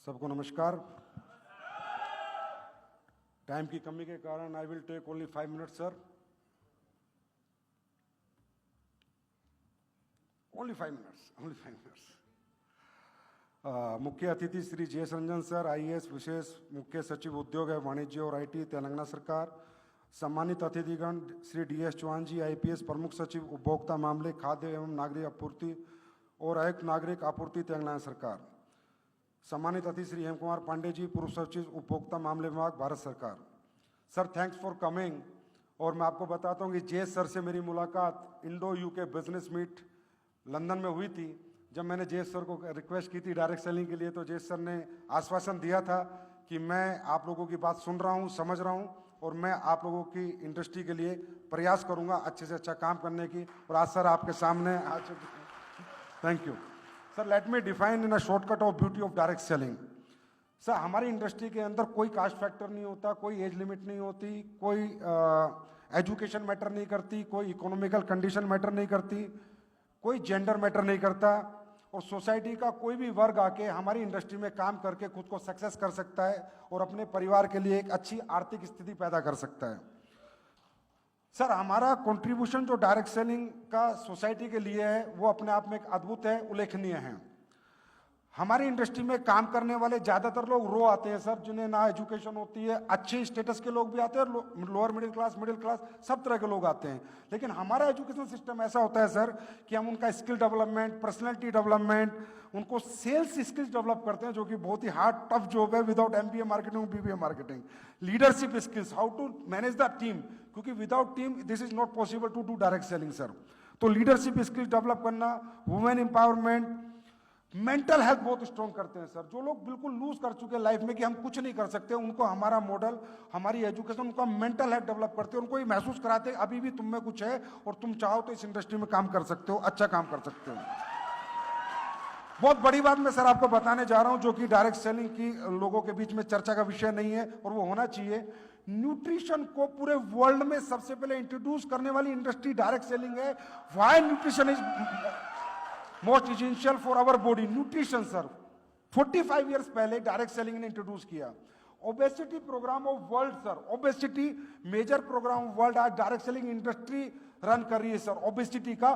सबको नमस्कार। टाइम की कमी के कारण I will take only 5 minutes sir, only 5 minutes. मुख्य अतिथि Shri JS Ranjan sir, IAS विशेष मुख्य सचिव उद्योग एवं वाणिज्य और आईटी, तेलंगाना सरकार। सम्मानित अतिथिगण श्री डीएस चौहान जी, आईपीएस प्रमुख सचिव उपभोक्ता मामले, खाद्य एवं नागरिक आपूर्ति और आयुक्त नागरिक आपूर्ति, तेलंगाना सरकार। सम्मानित अतिथि श्री हेम कुमार पांडे जी, पूर्व सचिव उपभोक्ता मामले विभाग, भारत सरकार। Sir thanks for coming. और मैं आपको बताता हूँ कि जेएस सर से मेरी मुलाकात Indo UK business meet London में हुई थी। जब मैंने जेएस सर को रिक्वेस्ट की थी डायरेक्ट सेलिंग के लिए, तो जेएस सर ने आश्वासन दिया था कि मैं आप लोगों की बात सुन रहा हूँ, समझ रहा हूँ और मैं आप लोगों की इंडस्ट्री के लिए प्रयास करूँगा अच्छे से अच्छा काम करने की। और आज सर आपके सामने आ चुके हैं। Thank you sir. Let me define in a shortcut of beauty of direct selling. Sir हमारी इंडस्ट्री के अंदर कोई कास्ट फैक्टर नहीं होता, कोई एज लिमिट नहीं होती, कोई एजुकेशन मैटर नहीं करती, कोई इकोनॉमिकल कंडीशन मैटर नहीं करती, कोई जेंडर मैटर नहीं करता। और सोसाइटी का कोई भी वर्ग आके हमारी इंडस्ट्री में काम करके खुद को सक्सेस कर सकता है और अपने परिवार के लिए एक अच्छी आर्थिक स्थिति पैदा कर सकता है। सर हमारा कंट्रीब्यूशन जो डायरेक्ट सेलिंग का सोसाइटी के लिए है वो अपने आप में एक अद्भुत है, उल्लेखनीय है। हमारी इंडस्ट्री में काम करने वाले ज्यादातर लोग रो आते हैं सर, जिन्हें ना एजुकेशन होती है, अच्छे स्टेटस के लोग भी आते हैं, लोअर मिडिल क्लास, सब तरह के लोग आते हैं। लेकिन हमारा एजुकेशन सिस्टम ऐसा होता है सर कि हम उनका स्किल डेवलपमेंट, पर्सनैलिटी डेवलपमेंट, उनको सेल्स स्किल्स डेवलप करते हैं, जो कि बहुत ही हार्ड टफ जॉब है without MBA marketing, BBA marketing. Leadership skills, how to manage the team, क्योंकि without team this is not possible to do direct selling sir. तो लीडरशिप स्किल्स डेवलप करना, वुमेन एम्पावरमेंट, मेंटल हेल्थ बहुत strong करते हैं sir. जो लोग बिल्कुल loose कर चुके हैं लाइफ में कि हम कुछ नहीं कर सकते, उनको हमारा मॉडल, हमारी एजुकेशन, उनका मेंटल हेल्थ डेवलप करते हैं, उनको ये महसूस कराते हैं अभी भी तुम में कुछ है और तुम चाहो तो इस इंडस्ट्री में काम कर सकते हो, अच्छा काम कर सकते हो। बहुत बड़ी बात मैं सर आपको बताने जा रहा हूं, जो कि डायरेक्ट सेलिंग की लोगों के बीच में चर्चा का विषय नहीं है और वो होना चाहिए। न्यूट्रिशन को पूरे वर्ल्ड में सबसे पहले इंट्रोड्यूस करने वाली इंडस्ट्री डायरेक्ट सेलिंग है। Why nutrition is most essential for our body. Nutrition sir 45 years पहले डायरेक्ट सेलिंग ने इंट्रोड्यूस किया। Obesity program of world sir, obesity major program of world आज डायरेक्ट सेलिंग इंडस्ट्री रन कर रही है sir. Obesity का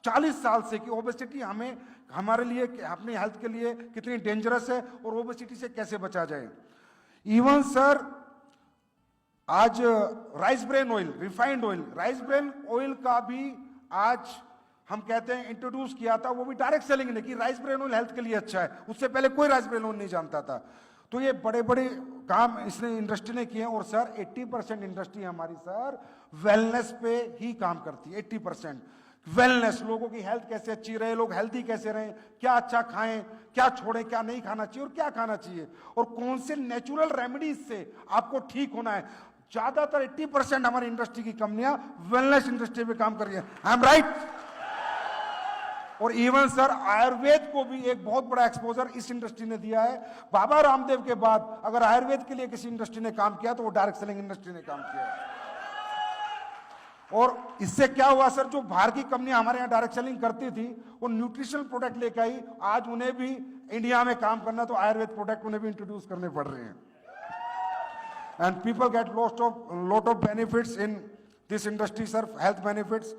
40 साल से कि ओबेसिटी हमें, हमारे लिए, अपनी हेल्थ के लिए कितनी डेंजरस है और ओबेसिटी से कैसे बचा जाए। इवन सर आज rice bran oil, refined oil, rice bran oil का भी आज हम कहते हैं इंट्रोड्यूस किया था, वो भी डायरेक्ट सेलिंग ने कि राइस ब्रेन ऑयल हेल्थ के लिए अच्छा है। उससे पहले कोई राइस ब्रेन ऑयल नहीं जानता था। तो ये बड़े बड़े काम इसने इंडस्ट्री ने किए। और सर 80% इंडस्ट्री हमारी सर वेलनेस पे ही काम करती है। 80% वेलनेस, लोगों की हेल्थ कैसे अच्छी रहे, लोग हेल्थी कैसे रहें, क्या अच्छा खाएं, क्या छोड़ें, क्या नहीं खाना चाहिए और क्या खाना चाहिए, और कौन से नेचुरल रेमेडीज से आपको ठीक होना है। ज्यादातर 80% हमारी इंडस्ट्री की कंपनियां वेलनेस इंडस्ट्री में काम कर रही है। I am right. और इवन सर आयुर्वेद को भी एक बहुत बड़ा एक्सपोजर इस इंडस्ट्री ने दिया है। बाबा रामदेव के बाद अगर आयुर्वेद के लिए किसी इंडस्ट्री ने काम किया तो वो डायरेक्ट सेलिंग इंडस्ट्री ने काम किया है। और इससे क्या हुआ सर, जो बाहर की कंपनियां हमारे यहाँ डायरेक्ट सेलिंग करती थी वो न्यूट्रिशनल प्रोडक्ट लेकर आई, आज उन्हें भी इंडिया में काम करना तो आयुर्वेद प्रोडक्ट उन्हें भी इंट्रोड्यूस करने पड़ रहे हैं। And people get lot of benefits in this industry sir, health benefits.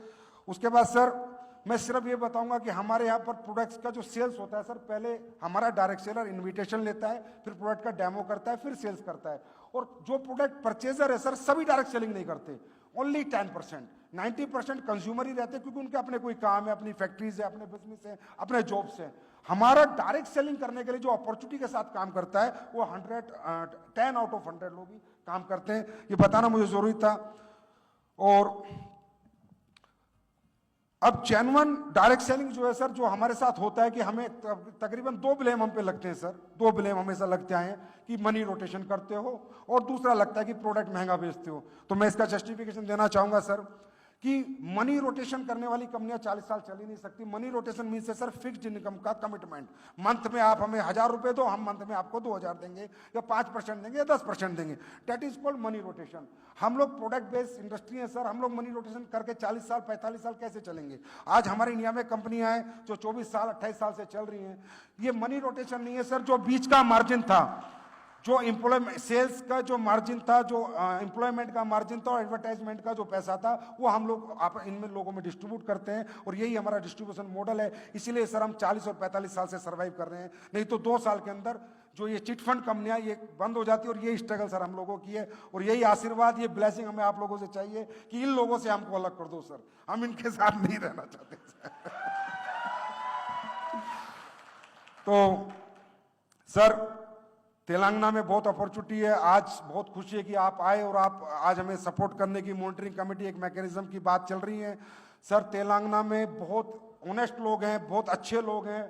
उसके बाद सर मैं सिर्फ ये बताऊंगा कि हमारे यहाँ पर प्रोडक्ट्स का जो सेल्स होता है सर, पहले हमारा डायरेक्ट सेलर इनविटेशन लेता है, फिर प्रोडक्ट का डेमो करता है, फिर सेल्स करता है। और जो प्रोडक्ट परचेजर है सर, सभी डायरेक्ट सेलिंग नहीं करते, ओनली 10%, 90% कंज्यूमर ही रहते हैं, क्योंकि उनके अपने कोई काम है, अपनी फैक्ट्रीज है, अपने बिजनेस है, अपने जॉब्स है। हमारा डायरेक्ट सेलिंग करने के लिए जो अपॉर्चुनिटी के साथ काम करता है वो 10 आउट ऑफ 100 लोग ही काम करते हैं। ये बताना मुझे जरूरी था। और अब जेन्युइन डायरेक्ट सेलिंग जो है सर, जो हमारे साथ होता है कि हमें तकरीबन 2 ब्लेम हम पे लगते हैं सर। 2 ब्लेम हमेशा लगते आए हैं कि मनी रोटेशन करते हो और दूसरा लगता है कि प्रोडक्ट महंगा बेचते हो। तो मैं इसका जस्टिफिकेशन देना चाहूंगा सर कि मनी रोटेशन करने वाली कंपनियां 40 साल चल ही नहीं सकती। मनी रोटेशन मीन से सर फिक्स्ड इनकम का कमिटमेंट। मंथ में आप हमें 1000 रुपए दो, हम मंथ में आपको 2000 देंगे या 5% देंगे या 10% देंगे। That is called money rotation. हम लोग प्रोडक्ट बेस्ड इंडस्ट्री है सर, हम लोग मनी रोटेशन करके 40 साल 45 साल कैसे चलेंगे? आज हमारे इंडिया में कंपनियां हैं जो 24 साल 28 साल से चल रही हैं। ये मनी रोटेशन नहीं है सर। जो बीच का मार्जिन था, जो एम्प्लॉयमेंट सेल्स का जो मार्जिन था, जो एम्प्लॉयमेंट का मार्जिन था और एडवर्टाइजमेंट का जो पैसा था, वो हम लोग आप इनमें लोगों में डिस्ट्रीब्यूट करते हैं और यही हमारा डिस्ट्रीब्यूशन मॉडल है। इसीलिए सर हम 40 और 45 साल से सर्वाइव कर रहे हैं। नहीं तो 2 साल के अंदर जो ये चिट फंड कंपनियां ये बंद हो जाती है। और ये स्ट्रगल सर हम लोगों की है और यही आशीर्वाद, ये ब्लेसिंग हमें आप लोगों से चाहिए कि इन लोगों से हमको अलग कर दो सर। हम इनके साथ नहीं रहना चाहते तो सर तेलंगाना में बहुत अपॉर्चुनिटी है। आज बहुत खुशी है कि आप आए और आप आज हमें सपोर्ट करने की मॉनिटरिंग कमेटी एक मैकेनिज्म की बात चल रही है। सर तेलंगाना में बहुत ऑनेस्ट लोग हैं, बहुत अच्छे लोग हैं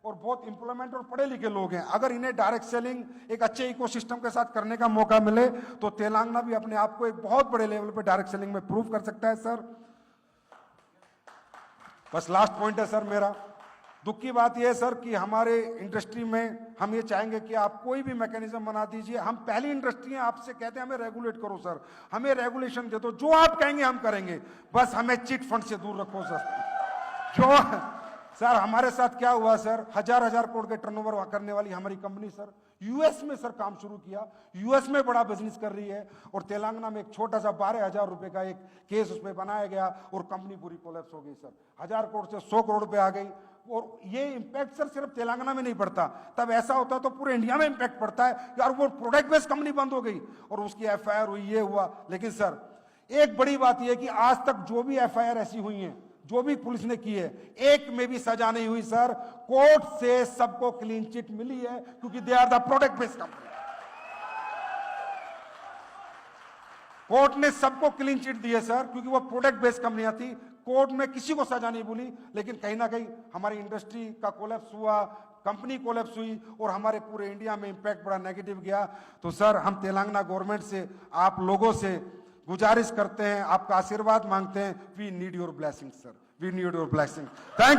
और बहुत एम्प्लॉयमेंट और पढ़े लिखे लोग हैं। अगर इन्हें डायरेक्ट सेलिंग एक अच्छे इकोसिस्टम के साथ करने का मौका मिले तो तेलंगाना भी अपने आप को एक बहुत बड़े लेवल पे डायरेक्ट सेलिंग में प्रूव कर सकता है सर। बस लास्ट पॉइंट है सर मेरा, दुख की बात यह है सर कि हमारे इंडस्ट्री में हम ये चाहेंगे कि आप कोई भी मैकेनिज्म बना दीजिए। हम पहली इंडस्ट्री है, आपसे कहते हैं हमें रेगुलेट करो सर, हमें रेगुलेशन दे दो, जो आप कहेंगे हम करेंगे, बस हमें चिट फंड से दूर रखो सर। जो सर हमारे साथ क्या हुआ सर, हजार करोड़ के टर्नओवर करने वाली हमारी कंपनी सर यूएस में सर काम शुरू किया, यूएस में बड़ा बिजनेस कर रही है और तेलंगाना में एक छोटा सा 12,000 रुपए का एक केस उसमें बनाया गया और कंपनी पूरी कोलैप्स हो गई सर। 1000 करोड़ से 100 करोड़ पे आ गई। और ये इंपैक्ट सर सिर्फ तेलंगाना में नहीं पड़ता, तब ऐसा होता तो पूरे इंडिया में इंपैक्ट पड़ता है यार। वो प्रोडक्ट बेस्ड कंपनी बंद हो गई और उसकी एफआईआर हुई, ये हुआ। लेकिन सर एक बड़ी बात यह कि आज तक जो भी एफआईआर ऐसी हुई है, जो भी पुलिस ने की है, एक में भी सजा नहीं हुई सर। कोर्ट से सबको क्लीन चिट मिली है क्योंकि they are the product based company. Court ने सबको क्लीन चिट दी है सर क्योंकि वो प्रोडक्ट बेस्ड कंपनियां थी। कोर्ट में किसी को सजा नहीं बोली, लेकिन कहीं ना कहीं हमारी इंडस्ट्री का कोलैप्स हुआ, कंपनी कोलैप्स हुई और हमारे पूरे इंडिया में इंपैक्ट बड़ा नेगेटिव गया। तो सर हम तेलंगाना गवर्नमेंट से, आप लोगों से गुजारिश करते हैं, आपका आशीर्वाद मांगते हैं। We need your blessing sir, we need your blessing. Thank you.